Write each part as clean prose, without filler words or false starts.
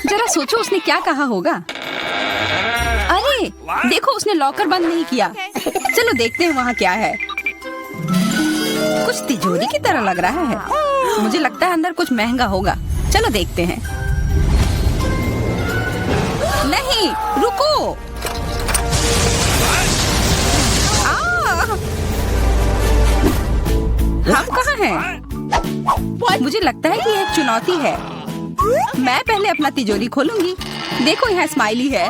जरा सोचो उसने क्या कहा होगा। अरे देखो, उसने लॉकर बंद नहीं किया। चलो देखते हैं वहाँ क्या है। कुछ तिजोरी की तरह लग रहा है। मुझे लगता है अंदर कुछ महंगा होगा। चलो देखते हैं। नहीं, रुको। हम कहाँ हैं? मुझे लगता है कि यह एक चुनौती है। मैं पहले अपना तिजोरी खोलूंगी। देखो, यहाँ स्माइली है।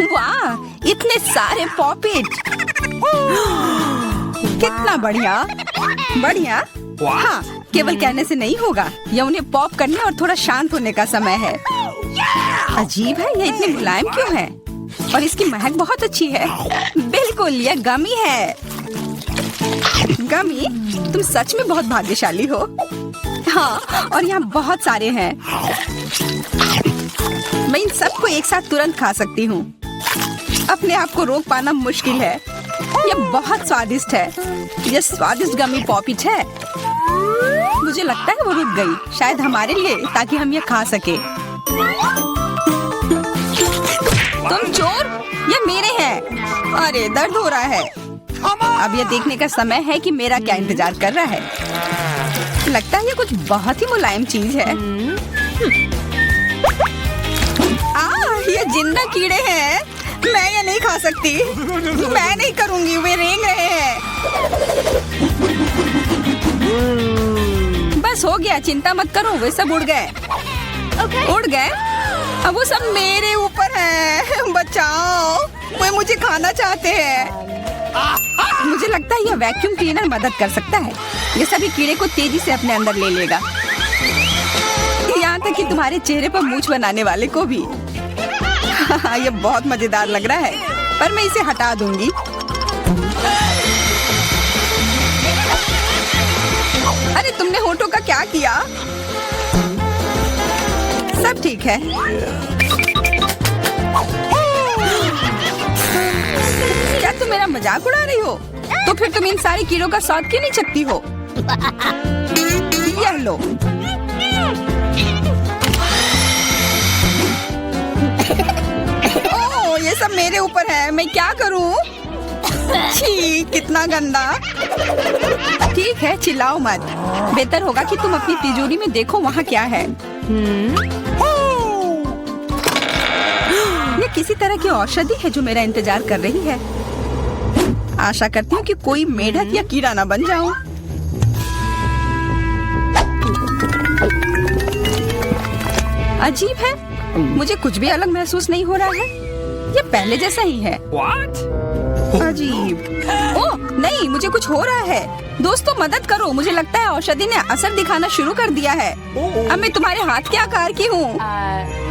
वाह, इतने सारे पॉपिट। कितना बढ़िया। बढ़िया। हाँ, केवल कहने से नहीं होगा। यह उन्हें पॉप करने और थोड़ा शांत होने का समय है। अजीब है, यह इतनी मुलायम क्यों है? और इसकी महक बहुत अच्छी है। बिल्कुल, यह गमी है। गमी, तुम सच में बहुत भाग्यशाली हो। हाँ, और यहाँ बहुत सारे हैं। मैं इन सबको एक साथ तुरंत खा सकती हूँ। अपने आप को रोक पाना मुश्किल है। यह बहुत स्वादिष्ट है। यह स्वादिष्ट गमी पॉपिट है। मुझे लगता है वो रुक गई, शायद हमारे लिए, ताकि हम यह खा सके। तुम चोर, ये मेरे हैं। अरे दर्द हो रहा है। अब यह देखने का समय है कि मेरा क्या इंतजार कर रहा है। लगता है ये कुछ बहुत ही मुलायम चीज है। ये जिंदा कीड़े हैं। मैं ये नहीं खा सकती। मैं नहीं करूंगी, वे रेंग रहे हैं। बस हो गया, चिंता मत करो, वे सब उड़ गए। उड़ गए? अब वो सब मेरे ऊपर है। बचाओ, वे मुझे खाना चाहते हैं। मुझे लगता है यह वैक्यूम क्लीनर मदद कर सकता है। ये सभी कीड़े को तेजी से अपने अंदर ले लेगा, यहाँ तक कि तुम्हारे चेहरे पर मूंछ बनाने वाले को भी। ये बहुत मजेदार लग रहा है, पर मैं इसे हटा दूंगी। अरे तुमने होठों का क्या किया? सब ठीक है। क्या तुम मेरा मजाक उड़ा रही हो? तो फिर तुम इन सारे कीड़ों का स्वाद क्यों नहीं चखती हो? यह लो। ओह, ये सब मेरे ऊपर है। मैं क्या करूं? छी, कितना गंदा। ठीक है, चिल्लाओ मत। बेहतर होगा कि तुम अपनी तिजोरी में देखो वहाँ क्या है। ये किसी तरह की औषधि है जो मेरा इंतजार कर रही है। आशा करती हूँ कि कोई मेढक या कीड़ा ना बन जाऊं। अजीब है, मुझे कुछ भी अलग महसूस नहीं हो रहा है। ये पहले जैसा ही है। अजीब। ओह नहीं, मुझे कुछ हो रहा है। दोस्तों मदद करो, मुझे लगता है औषधि ने असर दिखाना शुरू कर दिया है। अब मैं तुम्हारे हाथ के आकार की हूँ।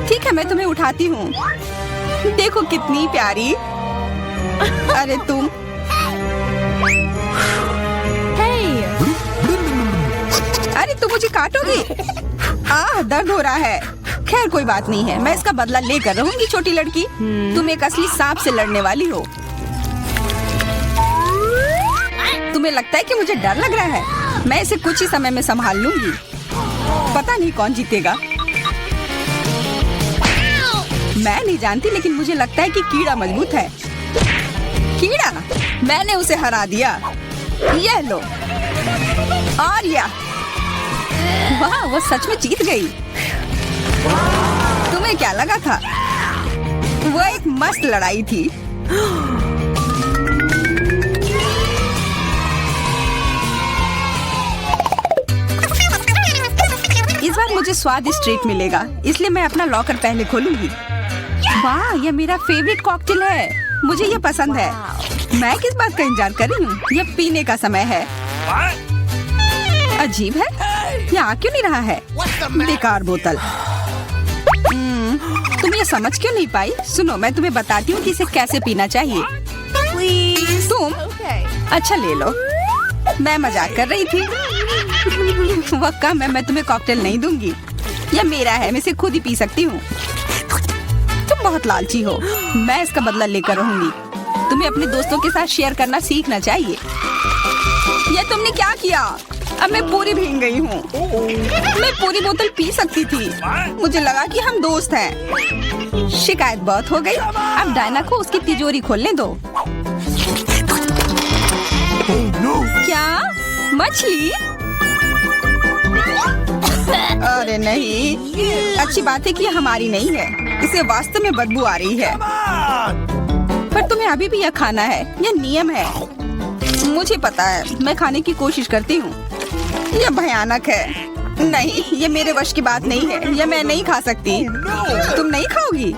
ठीक है, मैं तुम्हें उठाती हूँ। देखो कितनी प्यारी। अरे तुम। अरे तुम मुझे काटोगी? दर्द हो रहा है। खैर कोई बात नहीं है, मैं इसका बदला लेकर रहूंगी। छोटी लड़की, तुम एक असली सांप से लड़ने वाली हो। तुम्हें लगता है कि मुझे डर लग रहा है? मैं इसे कुछ ही समय में संभाल लूंगी। पता नहीं कौन जीतेगा। मैं नहीं जानती, लेकिन मुझे लगता है कि कीड़ा मजबूत है। कीड़ा, मैंने उसे हरा दिया। यह लो। और यह, वाह, वो सच में जीत गई। तुम्हें क्या लगा था? वो एक मस्त लड़ाई थी। इस बार मुझे स्वादिष्ट ट्रीट मिलेगा, इसलिए मैं अपना लॉकर पहले खोलूंगी। वाह, यह मेरा फेवरेट कॉकटेल है। मुझे यह पसंद है। मैं किस बात का इंतजार कर रही हूँ? यह पीने का समय है। अजीब है, यह आ क्यों नहीं रहा है? बेकार बोतल। तुम ये समझ क्यों नहीं पाई? सुनो, मैं तुम्हें बताती हूँ कि इसे कैसे पीना चाहिए। तुम अच्छा ले लो। मैं मजाक कर रही थी। वह कम है, मैं तुम्हें कॉकटेल नहीं दूंगी। यह मेरा है, मैं इसे खुद ही पी सकती हूँ। तुम बहुत लालची हो। मैं इसका बदला लेकर रहूंगी। तुम्हें अपने दोस्तों के साथ शेयर करना सीखना चाहिए। यह तुमने क्या किया? अब मैं पूरी भीग गई हूँ। मैं पूरी बोतल पी सकती थी। मुझे लगा कि हम दोस्त हैं। शिकायत बहुत हो गई। अब डायना को उसकी तिजोरी खोलने दो। क्या मछली? अरे नहीं, अच्छी बात है कि ये हमारी नहीं है। इसे वास्तव में बदबू आ रही है। पर तुम्हें अभी भी यह खाना है, यह नियम है। मुझे पता है, मैं खाने की कोशिश करती हूँ। यह भयानक है। नहीं, ये मेरे वश की बात नहीं है। यह मैं नहीं खा सकती। तुम नहीं खाओगी?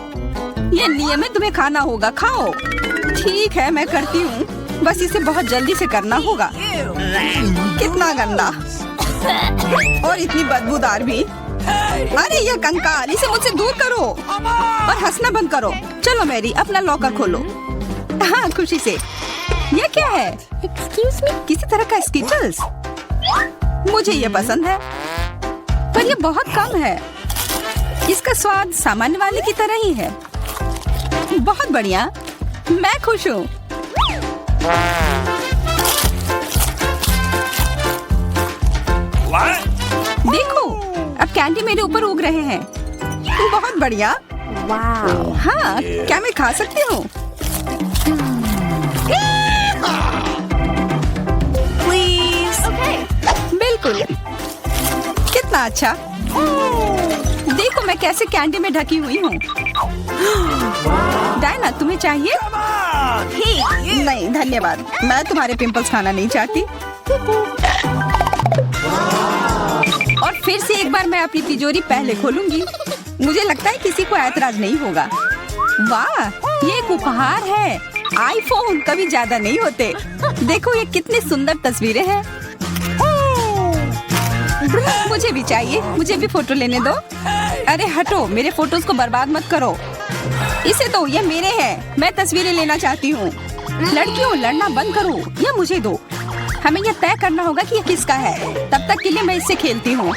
यह नियम है, तुम्हें खाना होगा। खाओ। ठीक है, मैं करती हूँ। बस इसे बहुत जल्दी से करना होगा। कितना गंदा और इतनी बदबूदार भी। अरे यह कंकाल, इसे मुझसे दूर करो और हंसना बंद करो। चलो मैरी, अपना लॉकर खोलो। हाँ, खुशी से। यह क्या है? एक्सक्यूज मी, किसी तरह का स्किटल्स। मुझे ये पसंद है, पर यह बहुत कम है। इसका स्वाद सामान्य वाले की तरह ही है। बहुत बढ़िया, मैं खुश हूँ। देखो, अब कैंडी मेरे ऊपर उग रहे हैं। बहुत बढ़िया। हाँ, क्या मैं खा सकती हूँ? बिल्कुल। कितना अच्छा। देखो मैं कैसे कैंडी में ढकी हुई हूँ। डायना, तुम्हें चाहिए? नहीं धन्यवाद, मैं तुम्हारे पिंपल्स खाना नहीं चाहती। और फिर से एक बार मैं अपनी तिजोरी पहले खोलूंगी। मुझे लगता है किसी को ऐतराज नहीं होगा। वाह, ये एक उपहार है। आईफोन कभी ज्यादा नहीं होते। देखो ये कितनी सुंदर तस्वीरें हैं। मुझे भी चाहिए, मुझे भी फोटो लेने दो। अरे हटो, मेरे फोटोज को बर्बाद मत करो। इसे दो, ये मेरे हैं। मैं तस्वीरें लेना चाहती हूँ। लड़कियों, लड़ना बंद करो, ये मुझे दो। हमें यह तय करना होगा कि यह किसका है। तब तक के लिए मैं इससे खेलती हूँ।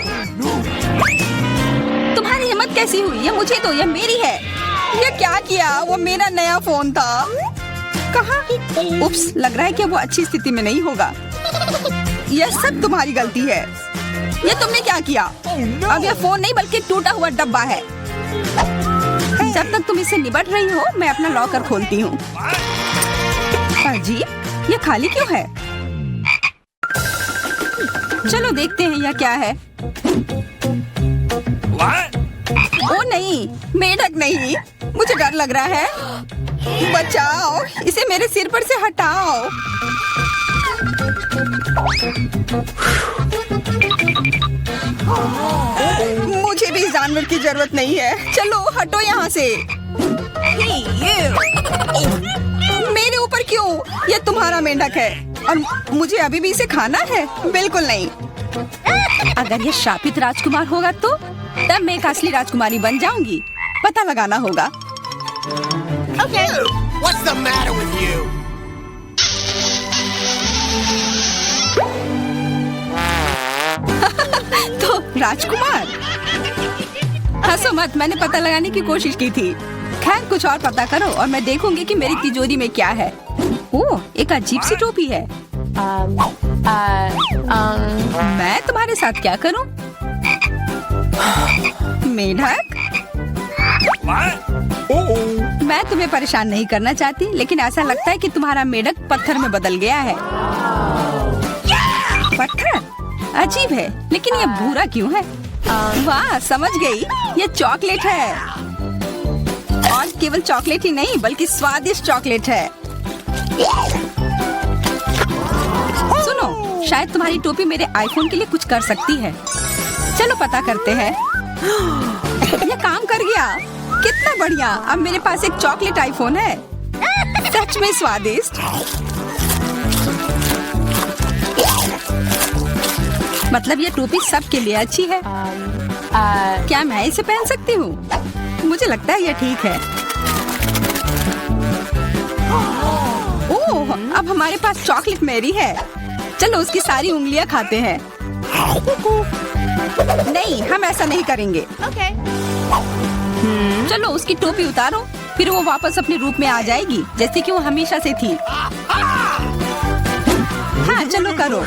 तुम्हारी हिम्मत कैसी हुई? ये मुझे दो, यह मेरी है। ये क्या किया? वो मेरा नया फोन था। कहाँ? उप्स, लग रहा है कि वो अच्छी स्थिति में नहीं होगा। यह सब तुम्हारी गलती है। ये तुमने क्या किया? अब यह फोन नहीं बल्कि टूटा हुआ डब्बा है। जब तक तुम इसे निबट रही हो, मैं अपना लॉकर खोलती हूँ। अजीब, ये खाली क्यों है? चलो देखते हैं यह क्या है। ओ नहीं, मेढक नहीं। मुझे डर लग रहा है। बचाओ, इसे मेरे सिर पर से हटाओ। मुझे भी जानवर की जरूरत नहीं है। चलो हटो यहाँ से। मेरे ऊपर क्यों? यह तुम्हारा मेंढक है और मुझे अभी भी इसे खाना है? बिल्कुल नहीं। अगर ये शापित राजकुमार होगा तो तब मैं एक असली राजकुमारी बन जाऊंगी। पता लगाना होगा। Okay. What's the matter with you? तो राजकुमार, हंसो मत, मैंने पता लगाने की कोशिश की थी। खैर कुछ और पता करो और मैं देखूंगी कि मेरी तिजोरी में क्या है। ओह, एक अजीब सी टोपी है। मैं तुम्हारे साथ क्या करूं? मेढक, मैं तुम्हें परेशान नहीं करना चाहती, लेकिन ऐसा लगता है कि तुम्हारा मेढक पत्थर में बदल गया है। पत्थर? अजीब है, लेकिन ये भूरा क्यों है? वाह, समझ गई, ये चॉकलेट है। और केवल चॉकलेट ही नहीं बल्कि स्वादिष्ट चॉकलेट है। सुनो, शायद तुम्हारी टोपी मेरे आईफोन के लिए कुछ कर सकती है। चलो पता करते हैं। ये काम कर गया। कितना बढ़िया, अब मेरे पास एक चॉकलेट आईफोन है। सच में स्वादिष्ट। मतलब ये टोपी सबके लिए अच्छी है। क्या मैं इसे पहन सकती हूँ? मुझे लगता है ये ठीक है। ओह, अब हमारे पास चॉकलेट मैरी है। चलो उसकी सारी उंगलियां खाते हैं। नहीं, हम ऐसा नहीं करेंगे। चलो उसकी टोपी उतारो, फिर वो वापस अपने रूप में आ जाएगी जैसे कि वो हमेशा से थी। हाँ चलो करो।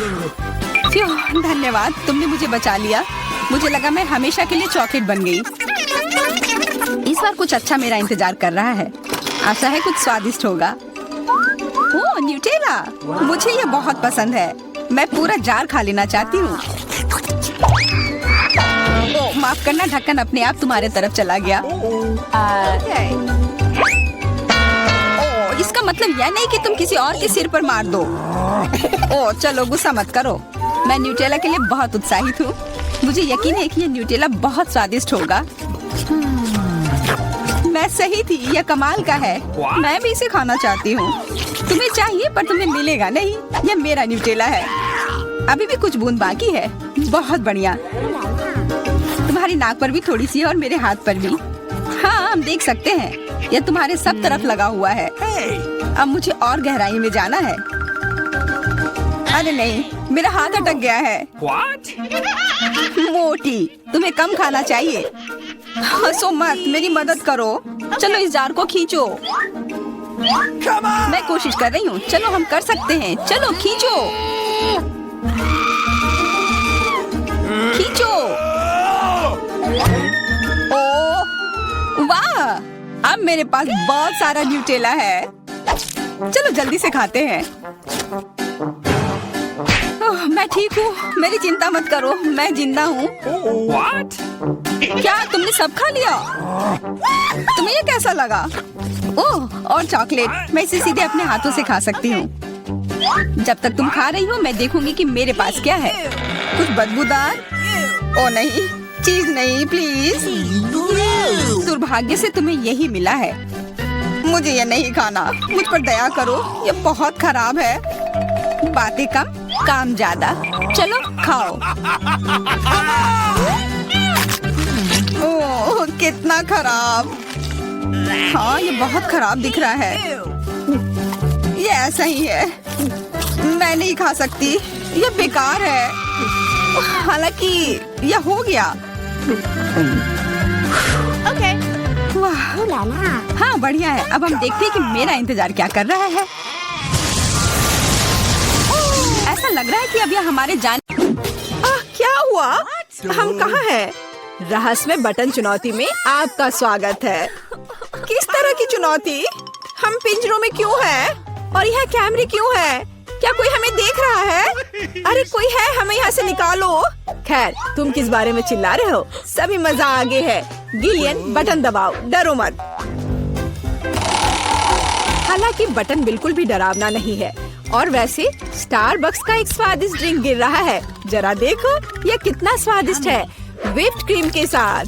धन्यवाद, तुमने मुझे बचा लिया। मुझे लगा मैं हमेशा के लिए चॉकलेट बन गई। इस बार कुछ अच्छा मेरा इंतजार कर रहा है। आशा है कुछ स्वादिष्ट होगा। ओह, न्यूटेला, मुझे ये बहुत पसंद है। मैं पूरा जार खा लेना चाहती हूँ। ओह, माफ करना, ढक्कन अपने आप तुम्हारे तरफ चला गया। ओह, इसका मतलब यह नहीं कि तुम किसी और के सिर पर मार दो। ओह, चलो गुस्सा मत करो। मैं न्यूटेला के लिए बहुत उत्साहित हूँ। मुझे यकीन है कि ये न्यूटेला बहुत स्वादिष्ट होगा। मैं सही थी, यह कमाल का है। मैं भी इसे खाना चाहती हूँ। तुम्हें चाहिए पर तुम्हें मिलेगा नहीं। यह मेरा न्यूटेला है। अभी भी कुछ बूंद बाकी है। बहुत बढ़िया। तुम्हारी नाक पर भी थोड़ी सी है और मेरे हाथ पर भी। हाँ, हम देख सकते हैं। यह तुम्हारे सब तरफ लगा हुआ है। अब मुझे और गहराई में जाना है। अरे नहीं, मेरा हाथ अटक गया है। मोटी, तुम्हें कम खाना चाहिए। हंसो मत, मेरी मदद करो। चलो इस जार को खींचो। मैं कोशिश कर रही हूँ। चलो हम कर सकते हैं। चलो खींचो, खींचो। ओह वाह, अब मेरे पास बहुत सारा न्यूटेला है। चलो जल्दी से खाते हैं। ओह, मैं ठीक हूँ, मेरी चिंता मत करो, मैं जिंदा हूँ। क्या तुमने सब खा लिया? तुम्हें ये कैसा लगा? ओह, और चॉकलेट, मैं इसे सीधे अपने हाथों से खा सकती हूँ। जब तक तुम खा रही हो मैं देखूंगी कि मेरे पास क्या है। कुछ बदबूदार? ओ नहीं, चीज नहीं प्लीज। दुर्भाग्य से तुम्हें यही मिला है। मुझे ये नहीं खाना। मुझ पर दया करो, ये बहुत खराब है। बातें कम, काम ज्यादा। चलो खाओ। ओह, कितना खराब। हाँ, ये बहुत खराब दिख रहा है। ये ऐसा ही है। मैं नहीं खा सकती, ये बेकार है। हालांकि यह हो गया। Okay. वाह, हाँ बढ़िया है। अब हम देखते हैं कि मेरा इंतजार क्या कर रहा है। ऐसा लग रहा है कि अब यह हमारे क्या हुआ? हम कहाँ हैं? रहस्यमय बटन चुनौती में आपका स्वागत है। किस तरह की चुनौती? हम पिंजरों में क्यों हैं? और यह कैमरे क्यों हैं? क्या कोई हमें देख रहा है? अरे कोई है, हमें यहाँ से निकालो। खैर, तुम किस बारे में चिल्ला रहे हो? सभी मजा आगे है। गिलियन, बटन दबाओ, डरो मत। हालांकि बटन बिल्कुल भी डरावना नहीं है। और वैसे स्टारबक्स का एक स्वादिष्ट ड्रिंक गिर रहा है। जरा देखो, यह कितना स्वादिष्ट है, व्हिप्ड क्रीम के साथ।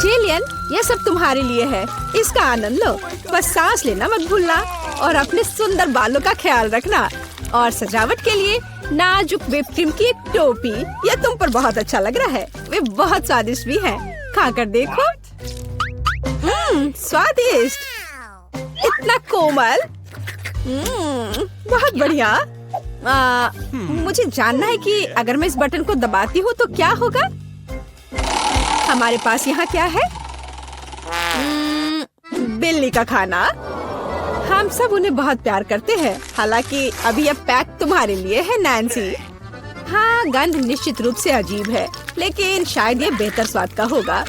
जेलियन, यह सब तुम्हारे लिए है। इसका आनंद लो। बस सांस लेना मत भूलना और अपने सुंदर बालों का ख्याल रखना। और सजावट के लिए नाजुक व्हिप्ड क्रीम की एक टोपी। यह तुम पर बहुत अच्छा लग रहा है। वे बहुत स्वादिष्ट भी हैं। खाकर देखो। स्वादिष्ट, इतना कोमल। बहुत बढ़िया। मुझे जानना है कि अगर मैं इस बटन को दबाती हूँ तो क्या होगा। हमारे पास यहाँ क्या है? बिल्ली का खाना। हम सब उन्हें बहुत प्यार करते हैं। हालांकि अभी यह पैक तुम्हारे लिए है नैन्सी। हाँ, गंध निश्चित रूप से अजीब है, लेकिन शायद ये बेहतर स्वाद का होगा।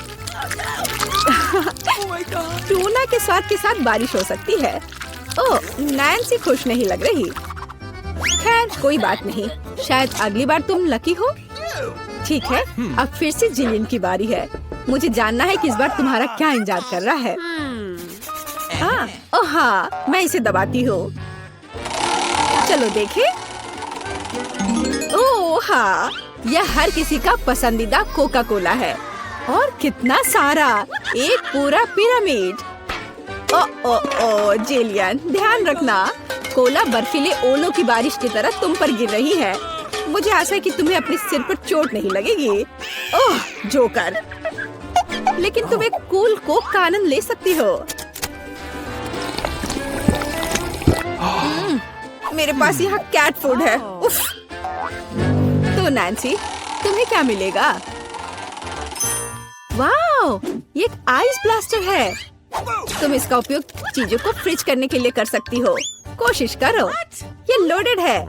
टूना के स्वाद के साथ बारिश हो सकती है। ओह, नैन्सी खुश नहीं लग रही। खैर कोई बात नहीं, शायद अगली बार तुम लकी हो। ठीक है, अब फिर से जिलियन की बारी है। मुझे जानना है कि इस बार तुम्हारा क्या इंतजार कर रहा है। ओह हाँ, मैं इसे दबाती हूँ। चलो देखें। ओह हाँ, यह हर किसी का पसंदीदा कोका कोला है। और कितना सारा, एक पूरा पिरामिड। ओ जेलियन, ध्यान रखना, कोला बर्फीले ओलों की बारिश की तरह तुम पर गिर रही है। मुझे आशा है कि तुम्हें अपने सिर पर चोट नहीं लगेगी। ओह जोकर, लेकिन तुम एक कूल कोक का आनंद ले सकती हो। मेरे पास यहाँ कैट फूड है। उफ। तो नैन्सी, तुम्हें क्या मिलेगा? वाओ, ये एक आइस ब्लास्टर है। तुम इसका उपयोग चीजों को फ्रीज करने के लिए कर सकती हो। कोशिश करो। ये लोडेड है।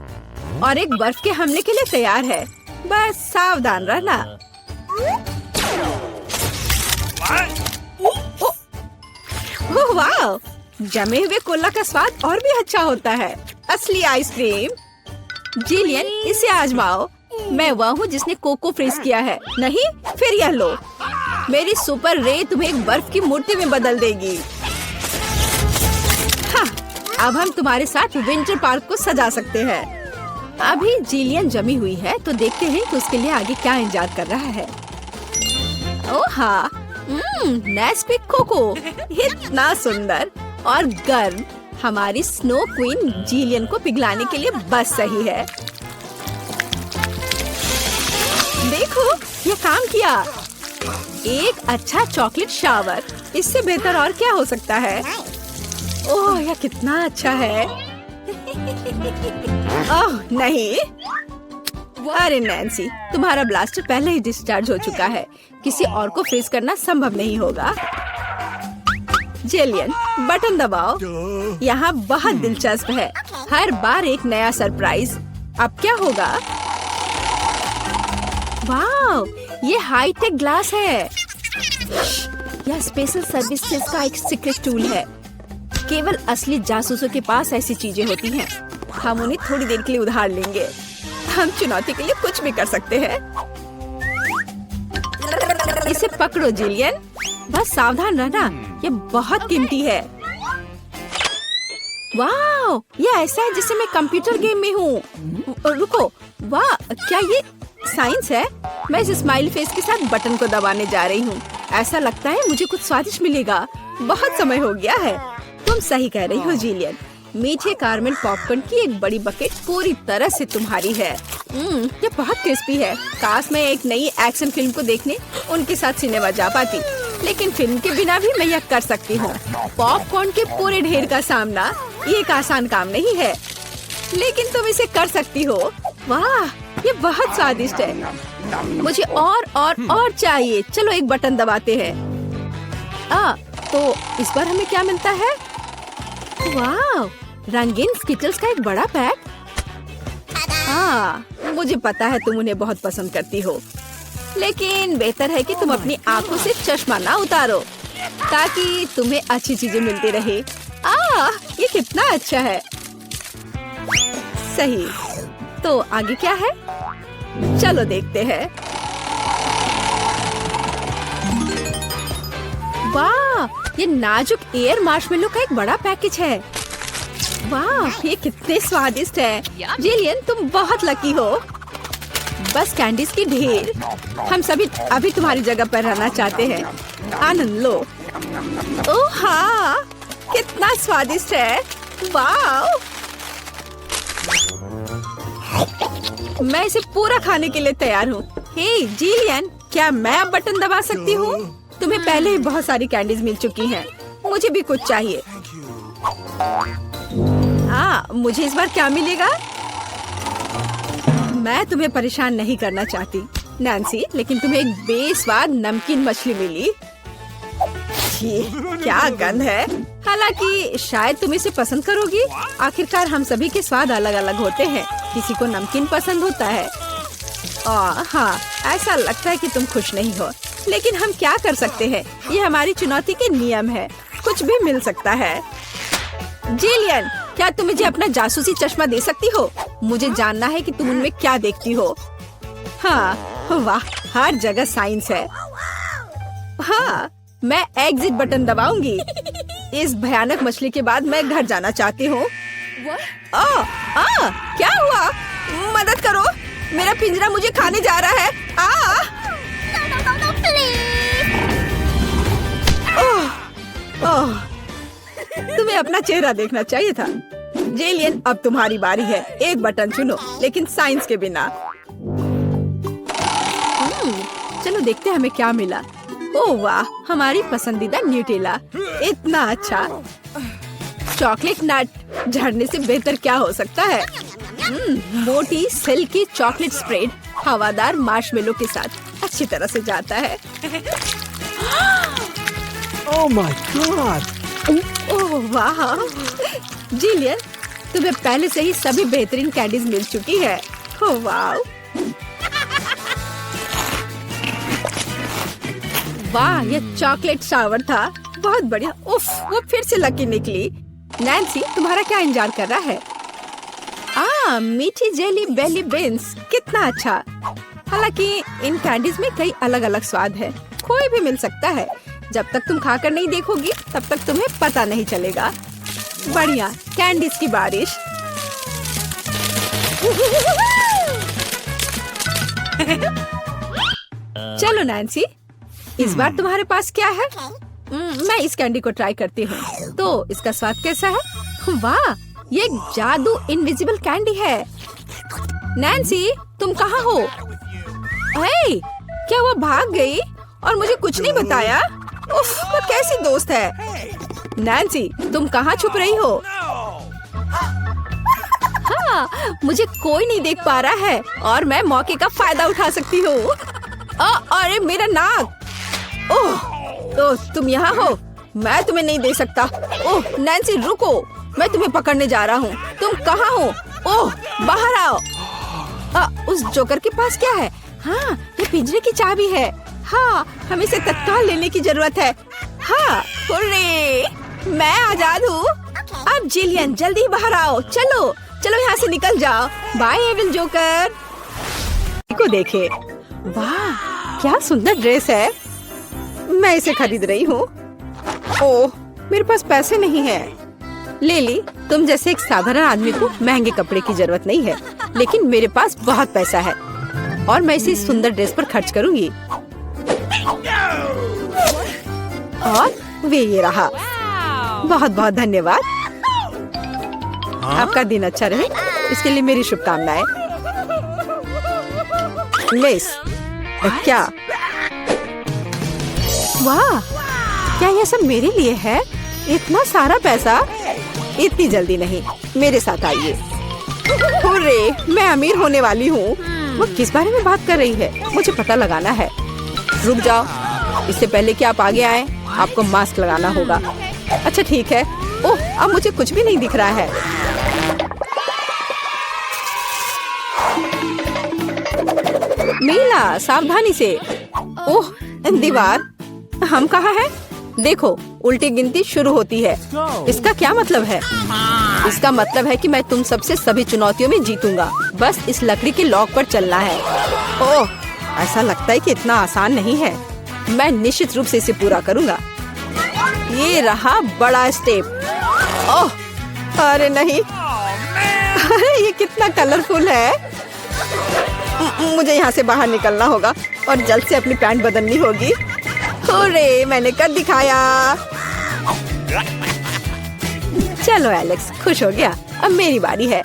और एक बर्फ के हमले के लिए तैयार है। बस सावधान रहना। ओह वाह, जमे हुए कोला का स्वाद और भी अच्छा होता है। असली आइसक्रीम। जिलियन, इसे आजमाओ। मैं वह हूँ जिसने कोको फ्रीज किया है। नहीं, फिर यह लो। मेरी सुपर रे तुम्हें एक बर्फ की मूर्ति में बदल देगी। हाँ, अब हम तुम्हारे साथ विंटर पार्क को सजा सकते हैं। अभी जिलियन जमी हुई है, तो देखते हैं कि उसके लिए आगे क्या इंतजार कर रहा है। ओह हाँ, नेस्क्विक कोको, इतना सुंदर और गर्म। हमारी स्नो क्वीन जिलियन को पिघलाने के लिए बस सही है। देखो, ये काम किया। एक अच्छा चॉकलेट शावर, इससे बेहतर और क्या हो सकता है। ओह, यह कितना अच्छा है। ओह नहीं, अरे नैन्सी, तुम्हारा ब्लास्टर पहले ही डिस्चार्ज हो चुका है। किसी और को फ्रीज करना संभव नहीं होगा। जिलियन, बटन दबाओ। यहाँ बहुत दिलचस्प है। हर बार एक नया सरप्राइज। अब क्या होगा? वाह, ये हाईटेक ग्लास है। यह स्पेशल सर्विसेज का एक सीक्रेट टूल है। केवल असली जासूसों के पास ऐसी चीजें होती हैं। हम उन्हें थोड़ी देर के लिए उधार लेंगे। हम चुनौती के लिए कुछ भी कर सकते हैं। इसे पकड़ो जिलियन, बस सावधान रहना, ये बहुत कीमती है। वाह, ये ऐसा है जैसे मैं कंप्यूटर गेम में हूँ। रुको, वाह, क्या ये साइंस है? मैं इस स्माइली फेस के साथ बटन को दबाने जा रही हूँ। ऐसा लगता है मुझे कुछ स्वादिष्ट मिलेगा। बहुत समय हो गया है। तुम सही कह रही हो जिलियन। मीठे कारमेल पॉपकॉर्न की एक बड़ी बकेट पूरी तरह से तुम्हारी है। ये बहुत क्रिस्पी है। काश मैं एक नई एक्शन फिल्म को देखने उनके साथ सिनेमा जा पाती, लेकिन फिल्म के बिना भी मैं यह कर सकती हूँ। पॉपकॉर्न के पूरे ढेर का सामना ये एक आसान काम नहीं है, लेकिन तुम इसे कर सकती हो। वाह, ये बहुत स्वादिष्ट है। मुझे और चाहिए। चलो एक बटन दबाते हैं। तो इस बार हमें क्या मिलता है? वाह, रंगीन स्किटल्स का एक बड़ा पैक। हाँ, मुझे पता है तुम उन्हें बहुत पसंद करती हो, लेकिन बेहतर है कि तुम अपनी आंखों से चश्मा ना उतारो, ताकि तुम्हें अच्छी चीजें मिलती रहे। ये कितना अच्छा है। सही, तो आगे क्या है? चलो देखते हैं। वाह, ये नाजुक एयर मार्शमेलो का एक बड़ा पैकेज है। वाह, ये कितने स्वादिष्ट है। जिलियन, तुम बहुत लकी हो। बस कैंडीज की ढेर। हम सभी अभी तुम्हारी जगह पर रहना चाहते हैं। आनंद लो। ओह हाँ, कितना स्वादिष्ट है। वाह, मैं इसे पूरा खाने के लिए तैयार हूँ। हे जिलियन, क्या मैं अब बटन दबा सकती हूँ? तुम्हें पहले ही बहुत सारी कैंडीज मिल चुकी हैं। मुझे भी कुछ चाहिए। मुझे इस बार क्या मिलेगा? मैं तुम्हें परेशान नहीं करना चाहती नैन्सी, लेकिन तुम्हें एक बेस्वाद नमकीन मछली मिली। क्या गंध है। हालांकि शायद तुम इसे पसंद करोगी। आखिरकार हम सभी के स्वाद अलग अलग होते हैं। किसी को नमकीन पसंद होता है। हाँ, ऐसा लगता है कि तुम खुश नहीं हो, लेकिन हम क्या कर सकते हैं? ये हमारी चुनौती के नियम है। कुछ भी मिल सकता है। जिलियन, क्या तुम मुझे अपना जासूसी चश्मा दे सकती हो? मुझे जानना है कि तुम उनमें क्या देखती हो। हाँ, वाह, हर जगह साइंस है। हाँ, मैं एग्जिट बटन दबाऊंगी। इस भयानक मछली के बाद मैं घर जाना चाहती हूँ। क्या हुआ? मदद करो, मेरा पिंजरा मुझे खाने जा रहा है। तुम्हें अपना चेहरा देखना चाहिए था। जिलियन, अब तुम्हारी बारी है। एक बटन चुनो, लेकिन साइंस के बिना। चलो देखते हैं हमें क्या मिला। ओह वाह, हमारी पसंदीदा न्यूटेला। इतना अच्छा। चॉकलेट नट झड़ने से बेहतर क्या हो सकता है? मोटी सिल्की चॉकलेट स्प्रेड हवादार मार्शमेलो के साथ अच्छी तरह से जाता है। Oh my God! ओह वाह, जिलियन, तुम्हें पहले से ही सभी बेहतरीन कैंडीज मिल चुकी है। ओह वाह, वाह, ये चॉकलेट शावर था, बहुत बढ़िया। उफ, वो फिर से लकी निकली। नैन्सी, तुम्हारा क्या इंतजार कर रहा है? मीठी जेली बेली बीन्स, कितना अच्छा। हालांकि इन कैंडीज में कई अलग अलग स्वाद है, कोई भी मिल सकता है। जब तक तुम खाकर नहीं देखोगी तब तक तुम्हें पता नहीं चलेगा। बढ़िया, कैंडीज की बारिश। चलो नैन्सी, इस बार तुम्हारे पास क्या है? मैं इस कैंडी को ट्राई करती हूँ। तो इसका स्वाद कैसा है? वाह, ये एक जादू इनविजिबल कैंडी है। नैन्सी, तुम कहाँ हो? हे, क्या वो भाग गई और मुझे कुछ नहीं बताया? उफ, वो कैसी दोस्त है। नैन्सी, तुम कहाँ छुप रही हो? हाँ, मुझे कोई नहीं देख पा रहा है और मैं मौके का फायदा उठा सकती हूँ। अरे मेरा नाक। ओह, तो तुम यहाँ हो? मैं तुम्हें नहीं दे सकता। ओह नैन्सी, रुको, मैं तुम्हें पकड़ने जा रहा हूँ। तुम कहाँ हो? ओह, बाहर आओ। उस जोकर के पास क्या है? हाँ, ये पिंजरे की चाबी है। हाँ, हमें इसे तत्काल लेने की जरूरत है। हाँ, हुर्रे, मैं आजाद हूँ। अब जिलियन, जल्दी बाहर आओ। चलो चलो, यहाँ से निकल जाओ। By evil joker. को देखे, वाह, क्या सुंदर ड्रेस है। मैं इसे खरीद रही हूँ। ओह, मेरे पास पैसे नहीं है। लेली, तुम जैसे एक साधारण आदमी को महंगे कपड़े की जरूरत नहीं है, लेकिन मेरे पास बहुत पैसा है और मैं इसे सुंदर ड्रेस पर खर्च करूंगी। और वे ये रहा। बहुत बहुत धन्यवाद। आपका दिन अच्छा रहे, इसके लिए मेरी शुभकामनाएं। लेस, क्या? वाह, क्या यह सब मेरे लिए है? इतना सारा पैसा? इतनी जल्दी नहीं, मेरे साथ आइए। हुर्रे, मैं अमीर होने वाली हूँ। वो किस बारे में बात कर रही है? मुझे पता लगाना है। रुक जाओ, इससे पहले कि आप आगे आए, आपको मास्क लगाना होगा। अच्छा ठीक है। ओह, अब मुझे कुछ भी नहीं दिख रहा है। मीला, सावधानी से। ओह, दीवार। हम कहाँ हैं? देखो, उल्टी गिनती शुरू होती है। इसका क्या मतलब है? इसका मतलब है कि मैं तुम सबसे सभी चुनौतियों में जीतूंगा। बस इस लकड़ी के लॉक पर चलना है। ओह, ऐसा लगता है कि इतना आसान नहीं है। मैं निश्चित रूप से इसे पूरा करूंगा। ये रहा बड़ा स्टेप। ओह, अरे नहीं, अरे ये कितना कलरफुल है। मुझे यहाँ से बाहर निकलना होगा और जल्द से अपनी पैंट बदलनी होगी। अरे मैंने कर दिखाया। चलो एलेक्स, खुश हो गया। अब मेरी बारी है।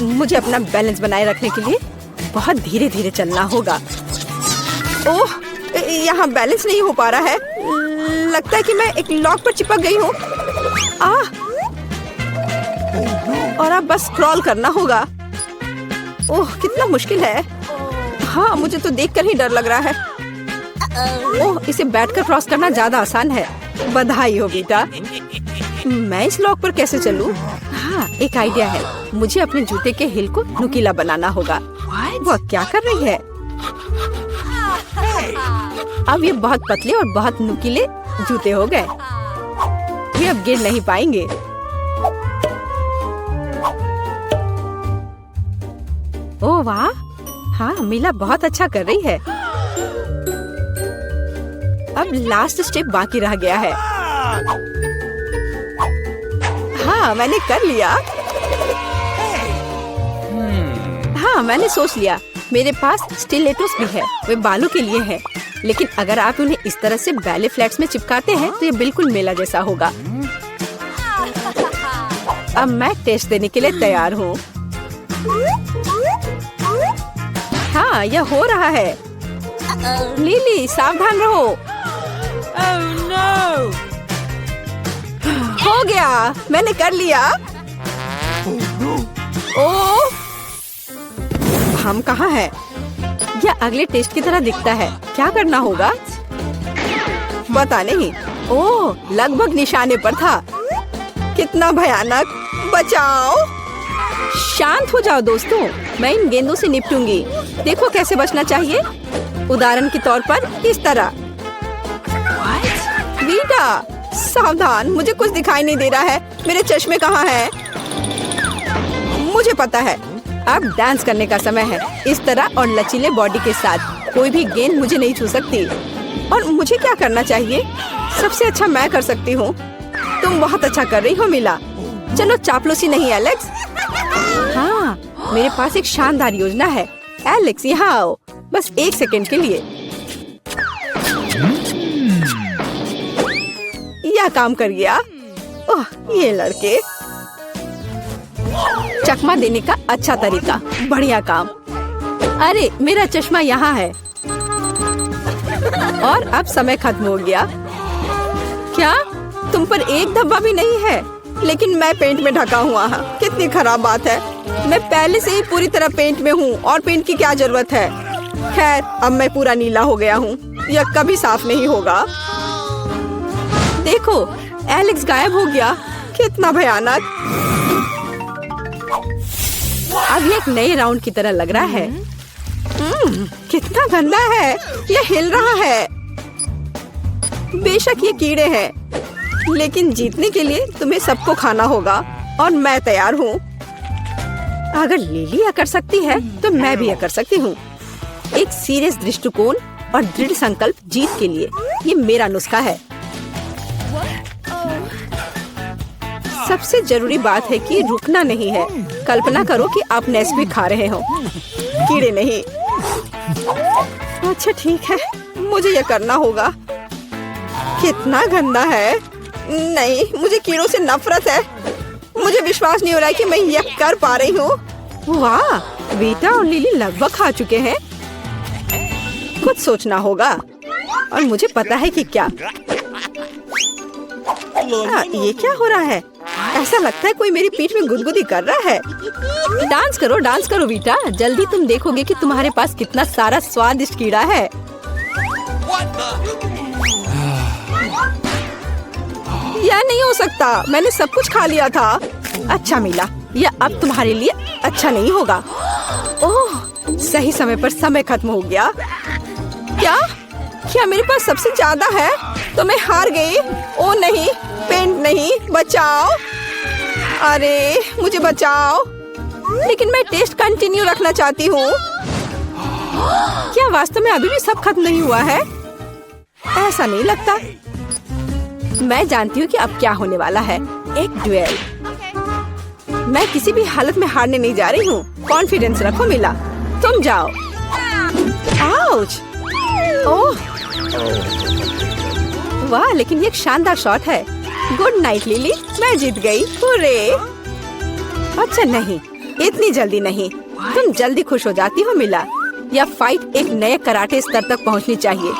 मुझे अपना बैलेंस बनाए रखने के लिए बहुत धीरे धीरे चलना होगा। ओह, यहाँ बैलेंस नहीं हो पा रहा है। लगता है कि मैं एक लॉक पर चिपक गई हूँ। और अब बस स्क्रॉल करना होगा। ओह, कितना मुश्किल है। हाँ, मुझे तो देखकर ही डर लग रहा है। ओह, इसे बैठकर क्रॉस करना ज्यादा आसान है। बधाई हो बेटा। मैं इस लॉक पर कैसे चलूं? हाँ, एक आइडिया है। मुझे अपने जूते के हिल को नुकीला बनाना होगा। वो क्या कर रही है? अब ये बहुत पतले और बहुत नुकीले जूते हो गए। ये अब गिर नहीं पाएंगे। ओह वाह, हाँ, मीला बहुत अच्छा कर रही है। अब लास्ट स्टेप बाकी रह गया है। हाँ, मैंने कर लिया। हाँ, मैंने सोच लिया। मेरे पास स्टिलेटोस भी है। वे बालों के लिए है, लेकिन अगर आप उन्हें इस तरह से बैले फ्लैट्स में चिपकाते हैं तो ये बिल्कुल मेला जैसा होगा। अब मैं टेस्ट देने के लिए तैयार हूँ। हाँ, यह हो रहा है। लिली, सावधान रहो। Oh no! हो गया, मैंने कर लिया। ओह, हम कहाँ हैं? यह अगले टेस्ट की तरह दिखता है। क्या करना होगा? पता नहीं। ओह, लगभग निशाने पर था। कितना भयानक। बचाओ। शांत हो जाओ दोस्तों, मैं इन गेंदों से निपटूंगी। देखो कैसे बचना चाहिए। उदाहरण के तौर पर इस तरह। वीटा सावधान, मुझे कुछ दिखाई नहीं दे रहा है। मेरे चश्मे कहाँ हैं? मुझे पता है, अब डांस करने का समय है। इस तरह और लचीले बॉडी के साथ कोई भी गेंद मुझे नहीं छू सकती। और मुझे क्या करना चाहिए? सबसे अच्छा मैं कर सकती हूँ। तुम बहुत अच्छा कर रही हो मिला। चलो चापलूसी नहीं एलेक्स। हाँ, मेरे पास एक शानदार योजना है। एलेक्स यहाँ आओ, बस 1 सेकंड के लिए। यह काम कर गया। ओह, ये लड़के। चकमा देने का अच्छा तरीका। बढ़िया काम। अरे मेरा चश्मा यहाँ है। और अब समय खत्म हो गया। क्या तुम पर एक धब्बा भी नहीं है? लेकिन मैं पेंट में ढका हुआ हूँ। कितनी खराब बात है। मैं पहले से ही पूरी तरह पेंट में हूँ और पेंट की क्या जरूरत है। खैर, अब मैं पूरा नीला हो गया हूँ। यह कभी साफ नहीं होगा। देखो, एलेक्स गायब हो गया। कितना भयानक। अब ये एक नए राउंड की तरह लग रहा है। कितना गंदा है। यह हिल रहा है। बेशक ये कीड़े हैं, लेकिन जीतने के लिए तुम्हें सबको खाना होगा और मैं तैयार हूँ। अगर लिली यह कर सकती है तो मैं भी यह कर सकती हूँ। एक सीरियस दृष्टिकोण और दृढ़ संकल्प जीत के लिए। ये मेरा नुस्खा है। सबसे जरूरी बात है कि रुकना नहीं है। कल्पना करो कि आप नेस्क्विक खा रहे हो, कीड़े नहीं। अच्छा ठीक है, मुझे यह करना होगा। कितना गंदा है। नहीं, मुझे कीड़ों से नफरत है। मुझे विश्वास नहीं हो रहा है कि मैं यह कर पा रही हूँ। वाह, वीटा और लिली लगभग खा चुके हैं। कुछ सोचना होगा और मुझे पता है कि क्या। ये क्या हो रहा है? ऐसा लगता है कोई मेरी पीठ में गुदगुदी कर रहा है। डांस करो वीटा। जल्दी तुम देखोगे कि तुम्हारे पास कितना सारा स्वादिष्ट कीड़ा है। यह नहीं हो सकता। मैंने सब कुछ खा लिया था। अच्छा मिला, यह अब तुम्हारे लिए अच्छा नहीं होगा। ओह, सही समय पर समय खत्म हो गया। क्या मेरे पास सबसे ज्यादा है? तो मैं हार गई। ओ नहीं, पेंट नहीं। बचाओ। अरे मुझे बचाओ। लेकिन मैं टेस्ट कंटिन्यू रखना चाहती हूँ। क्या वास्तव में अभी भी सब खत्म नहीं हुआ है? ऐसा नहीं लगता। मैं जानती हूँ कि अब क्या होने वाला है। एक ड्यूएल। मैं किसी भी हालत में हारने नहीं जा रही हूँ। कॉन्फिडेंस रखो मिला। तुम जाओ। आउच। ओह वाह, लेकिन ये एक शानदार शॉट है। गुड नाइट लिली, मैं जीत गई। हुर्रे। अच्छा नहीं, इतनी जल्दी नहीं। तुम जल्दी खुश हो जाती हो मिला। यह फाइट एक नए कराटे स्तर तक पहुंचनी चाहिए।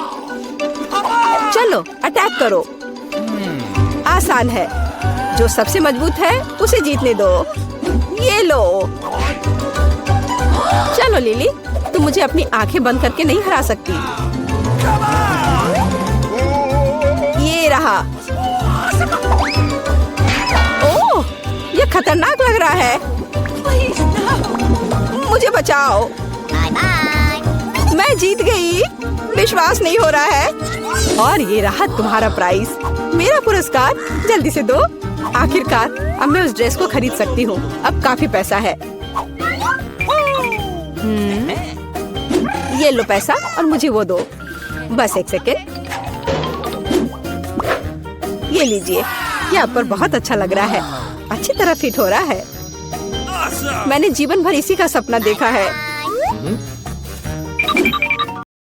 चलो अटैक करो। आसान है। जो सबसे मजबूत है उसे जीतने दो। ये लो। चलो लिली, तुम मुझे अपनी आंखें बंद करके नहीं हरा सकती। ये रहा। ओह, ये खतरनाक लग रहा है। मुझे बचाओ। मैं जीत गई। विश्वास नहीं हो रहा है। और ये रहा तुम्हारा प्राइज, मेरा पुरस्कार। जल्दी से दो। आखिरकार अब मैं उस ड्रेस को खरीद सकती हूँ। अब काफी पैसा है। ये लो पैसा और मुझे वो दो। बस 1 सेकेंड। ये लीजिए। ये आप पर बहुत अच्छा लग रहा है। अच्छी तरह फिट हो रहा है। मैंने जीवन भर इसी का सपना देखा है।